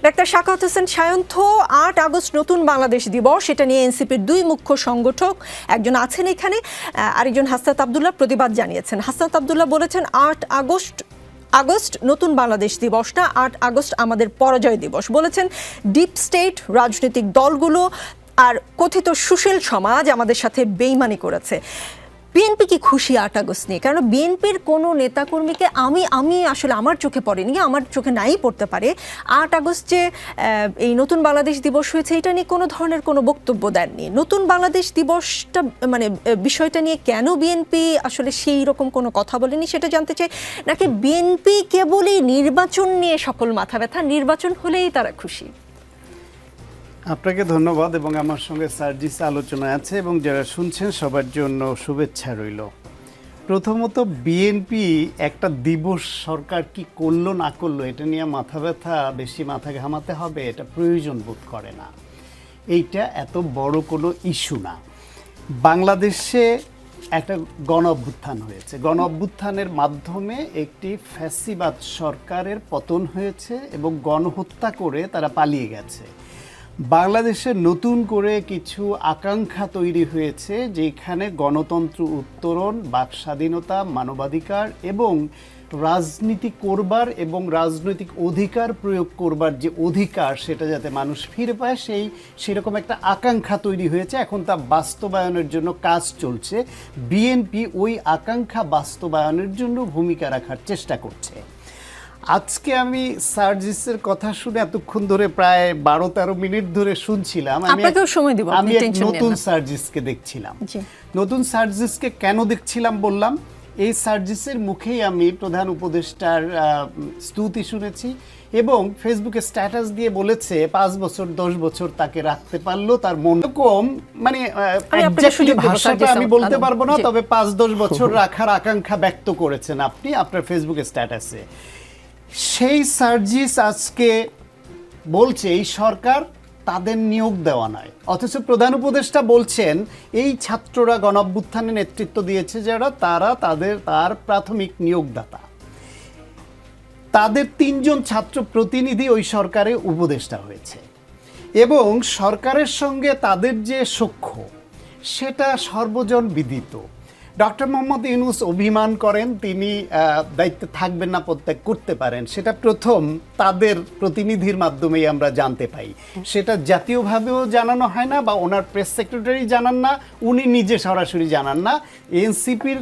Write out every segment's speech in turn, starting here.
Doctor Shakawat Hossain Sayanta, ৮ August নতুন বাংলাদেশ দিবস, সেটা নিয়ে এনসিপির দুই মুখ্য সংগঠক একজন আছেন এখানে, আরেকজন হাসনাত আব্দুল্লাহ প্রতিবাদ জানিয়েছেন। হাসনাত আব্দুল্লাহ বলেছেন ৮ আগস্ট নতুন বাংলাদেশ দিবস না, ৮ আগস্ট আমাদের পরাজয় দিবস। বলেছেন ডিপ স্টেট, রাজনৈতিক দলগুলো আর কথিত সুশীল সমাজ আমাদের সাথে বেইমানি করেছে। বিএনপি কি খুশি ৮ আগস্ট নিয়ে? কারণ বিএনপির কোনো নেতাকর্মীকে আমি আসলে আমার চোখে পড়েনি, আমার চোখে নাই পড়তে পারে ৮ আগস্ট যে এই নতুন বাংলাদেশ দিবস হয়েছে এটা নিয়ে কোনো ধরনের কোনো বক্তব্য দেননি। নতুন বাংলাদেশ দিবসটা মানে বিষয়টা নিয়ে কেন বিএনপি আসলে সেই রকম কোনো কথা বলেনি সেটা জানতে চাই। নাকি বিএনপি কেবলই নির্বাচন নিয়ে সকল মাথা ব্যথা, নির্বাচন হলেই তারা খুশি? আপনাকে ধন্যবাদ এবং আমার সঙ্গে সার্জিস আলোচনায় আছে এবং যারা শুনছেন সবার জন্য শুভেচ্ছা রইল। প্রথমত বিএনপি একটা দিবস সরকার কি করলো না করলো এটা নিয়ে মাথা ব্যথা, বেশি মাথা ঘামাতে হবে এটা প্রয়োজন বোধ করে না। এইটা এত বড় কোনো ইস্যু না। বাংলাদেশে একটা গণ অভ্যুত্থান হয়েছে, গণ অভ্যুত্থানের মাধ্যমে একটি ফ্যাসিবাদ সরকারের পতন হয়েছে এবং গণহত্যা করে তারা পালিয়ে গেছে। বাংলাদেশে নতুন করে কিছু আকাঙ্ক্ষা তৈরি হয়েছে যেখানে গণতন্ত্র উত্তরণ, বাক স্বাধীনতা, মানবাধিকার এবং রাজনীতি করবার এবং রাজনৈতিক অধিকার প্রয়োগ করবার যে অধিকার সেটা যাতে মানুষ ফিরে পায় সেরকম একটা আকাঙ্ক্ষা তৈরি হয়েছে। এখন তা বাস্তবায়নের জন্য কাজ চলছে। বিএনপি ওই আকাঙ্ক্ষা বাস্তবায়নের জন্য ভূমিকা রাখার চেষ্টা করছে। আজকে আমি সার্জিসের কথা শুনে এতক্ষণ ধরে প্রায় 12-13 মিনিট ধরে শুনছিলাম। আমি নতুন সার্জিসকে দেখছিলাম। নতুন সার্জিসকে কেন দেখছিলাম বললাম, এই সার্জিসের মুখেই আমি প্রধান উপদেষ্টার স্তুতি শুনেছি এবং ফেসবুকে স্ট্যাটাস দিয়ে বলেছে 5 বছর 10 বছর তাকে রাখতে পারলো তার মন কম, মানে ভাষাটা আমি বলতে পারবো না, তবে 5-10 বছর রাখার আকাঙ্ক্ষা ব্যক্ত করেছেন আপনি আপনার ফেসবুকে স্ট্যাটাসে। সেই সার্জিস আজকে বলছে এই সরকার তাদের নিয়োগ দেওয়া নয়, অথচ প্রধান উপদেষ্টা বলছেন এই ছাত্ররা গণঅভ্যুত্থানে নেতৃত্ব দিয়েছে যারা তার প্রাথমিক নিয়োগদাতা। তাদের 3 জন ছাত্র প্রতিনিধি ওই সরকারে উপদেষ্টা হয়েছে এবং সরকারের সঙ্গে তাদের যে সখ্য সেটা সর্বজন বিদিত। ডক্টর মোহাম্মদ ইউনূস অভিমান করেন তিনি দায়িত্বে থাকবেন না, পদত্যাগ করতে পারেন, সেটা প্রথম তাদের প্রতিনিধির মাধ্যমেই আমরা জানতে পাই। সেটা জাতীয়ভাবেও জানানো হয় না বা ওনার প্রেস সেক্রেটারি জানান না, উনি নিজে সরাসরি জানান না। এনসিপির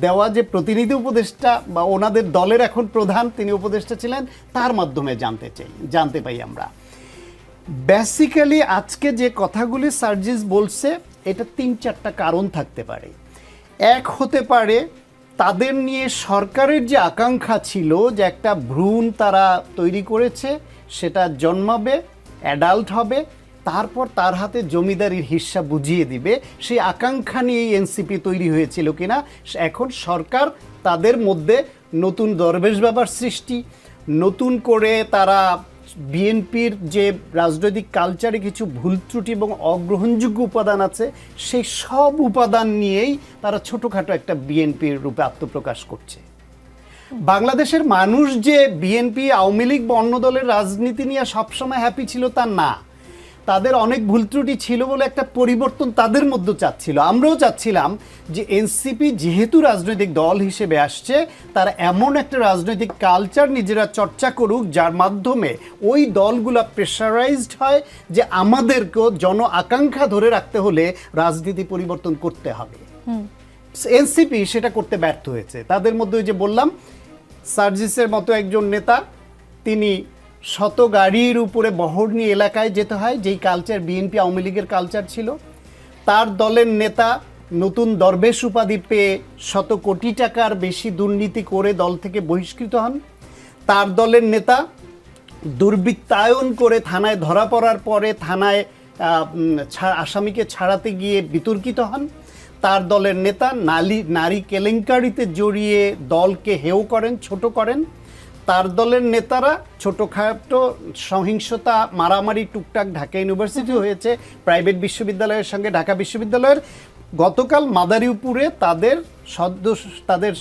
দেওয়া যে প্রতিনিধি উপদেষ্টা বা ওনাদের দলের এখন প্রধান তিনি উপদেষ্টা ছিলেন তার মাধ্যমে জানতে পাই আমরা। বেসিক্যালি আজকে যে কথাগুলি সার্জিস বলছে এটা 3-4টা কারণ থাকতে পারে। এক হতে পারে তাদের নিয়ে সরকারের যে আকাঙ্ক্ষা ছিল যে একটা ভ্রূণ তারা তৈরি করেছে, সেটা জন্মাবে, অ্যাডাল্ট হবে, তারপর তার হাতে জমিদারির হিস্সা বুঝিয়ে দিবে, সেই আকাঙ্ক্ষা নিয়েই এনসিপি তৈরি হয়েছিল কিনা। এখন সরকার তাদের মধ্যে নতুন দরবেশ বাবার সৃষ্টি, নতুন করে তারা বিএনপির যে রাজনৈতিক কালচারে কিছু ভুল ত্রুটি এবং অগ্রহণযোগ্য উপাদান আছে সেই সব উপাদান নিয়েই তারা ছোটোখাটো একটা বিএনপির রূপে আত্মপ্রকাশ করছে। বাংলাদেশের মানুষ যে বিএনপি, আওয়ামী লীগ বা অন্য দলের রাজনীতি নিয়ে সবসময় হ্যাপি ছিল তা না, তাদের অনেক ভুল ত্রুটি ছিল বলে একটা পরিবর্তন তাদের মধ্যে চাচ্ছিল। আমরাও চাচ্ছিলাম যে এনসিপি যেহেতু রাজনৈতিক দল হিসেবে আসছে তারা এমন একটা রাজনৈতিক কালচার নিজেরা চর্চা করুক যার মাধ্যমে ওই দলগুলা প্রেশারাইজড হয় যে আমাদেরকেও জন আকাঙ্ক্ষা ধরে রাখতে হলে রাজনীতি পরিবর্তন করতে হবে। এনসিপি সেটা করতে ব্যর্থ হয়েছে। তাদের মধ্যে ওই যে বললাম সার্জিসের মতো একজন নেতা, তিনি শত গাড়ির উপরে বহর নিয়ে এলাকায় যেতে হয়, যেই কালচার বিএনপি আওয়ামী লীগের কালচার ছিল। তার দলের নেতা নতুন দরবেশ উপাধি পেয়ে শত কোটি টাকার বেশি দুর্নীতি করে দল থেকে বহিষ্কৃত হন। তার দলের নেতা দুর্বৃত্তায়ন করে থানায় ধরা পড়ার পরে থানায় আসামিকে ছাড়াতে গিয়ে বিতর্কিত হন। তার দলের নেতা নারী কেলেঙ্কারিতে জড়িয়ে দলকে হেয় করেন, ছোট করেন। তার দলের নেতারা ছোটোখাটো সহিংসতা, মারামারি টুকটাক ঢাকা ইউনিভার্সিটি হয়েছে, প্রাইভেট বিশ্ববিদ্যালয়ের সঙ্গে ঢাকা বিশ্ববিদ্যালয়ের গতকাল মাদারীপুরে তাদের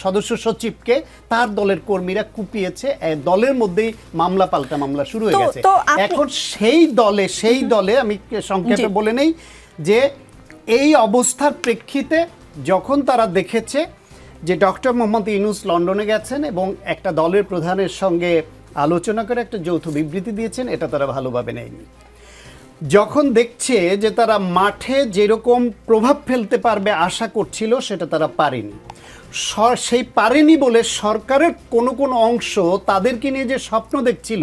সদস্য সচিবকে তার দলের কর্মীরা কুপিয়েছে, দলের মধ্যেই মামলা পাল্টা মামলা শুরু হয়ে গেছে। এখন সেই দলে আমি সংক্ষেপে বলে নেই যে এই অবস্থার প্রেক্ষিতে যখন তারা দেখেছে যে ডক্টর মোহাম্মদ ইউনূস লন্ডনে গেছেন এবং একটা দলের প্রধানের সঙ্গে আলোচনা করে একটা যৌথ বিবৃতি দিয়েছেন, এটা তারা ভালোভাবে নেয়নি। যখন দেখছে যে তারা মাঠে যেরকম প্রভাব ফেলতে পারবে আশা করছিল, সেটা তারা পারেনি। সেই পারেনি বলে সরকারের কোনো অংশ তাদেরকে নিয়ে যে স্বপ্ন দেখছিল,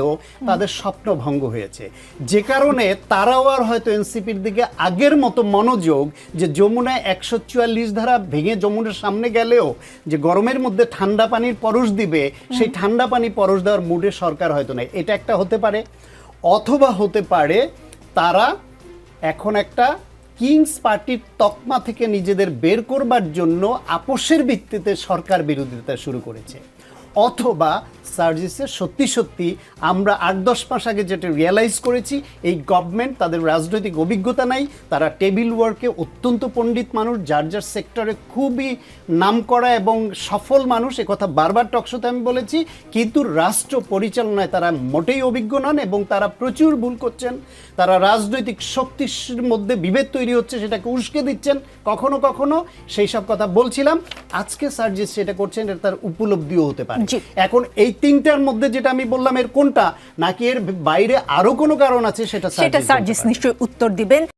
তাদের স্বপ্ন ভঙ্গ হয়েছে, যে কারণে তারাও আর হয়তো এনসিপির দিকে আগের মতো মনোযোগ, যে যমুনায় 144 ধারা ভেঙে যমুনার সামনে গেলেও যে গরমের মধ্যে ঠান্ডা পানির পরশ দিবে, সেই ঠান্ডা পানি পরশ দেওয়ার মুডে সরকার হয়তো নেই। এটা একটা হতে পারে, অথবা হতে পারে তারা এখন একটা কিংস পার্টির তকমা থেকে নিজেদের বের করবার জন্য আপোষের ভিত্তিতে সরকার বিরোধিতা শুরু করেছে, অথবা সার্জিসের সত্যি আমরা 8-10 মাস আগে যেটা রিয়েলাইজ করেছি, এই গভর্নমেন্ট তাদের রাজনৈতিক অভিজ্ঞতা নাই, তারা টেবিল ওয়ার্কে অত্যন্ত পণ্ডিত মানুষ, যার সেক্টরে খুবই নামকরা এবং সফল মানুষ, কথা বারবার টকশোতে আমি বলেছি, কিন্তু রাষ্ট্র পরিচালনায় তারা মোটেই অভিজ্ঞ নন এবং তারা প্রচুর ভুল করছেন। তারা রাজনৈতিক শক্তির মধ্যে বিভেদ তৈরি হচ্ছে, সেটাকে উস্কে দিচ্ছেন কখনো কখনো, সেই সব কথা বলছিলাম। আজকে সার্জিস সেটা করছেন, এটা তার উপলব্ধিও হতে পারে। এখন এই তিনটার মধ্যে যেটা আমি বললাম, এর কোনটা, নাকি এর বাইরে আরো কোনো কারণ আছে, সেটা সার্জিস নিশ্চয়ই উত্তর দিবেন।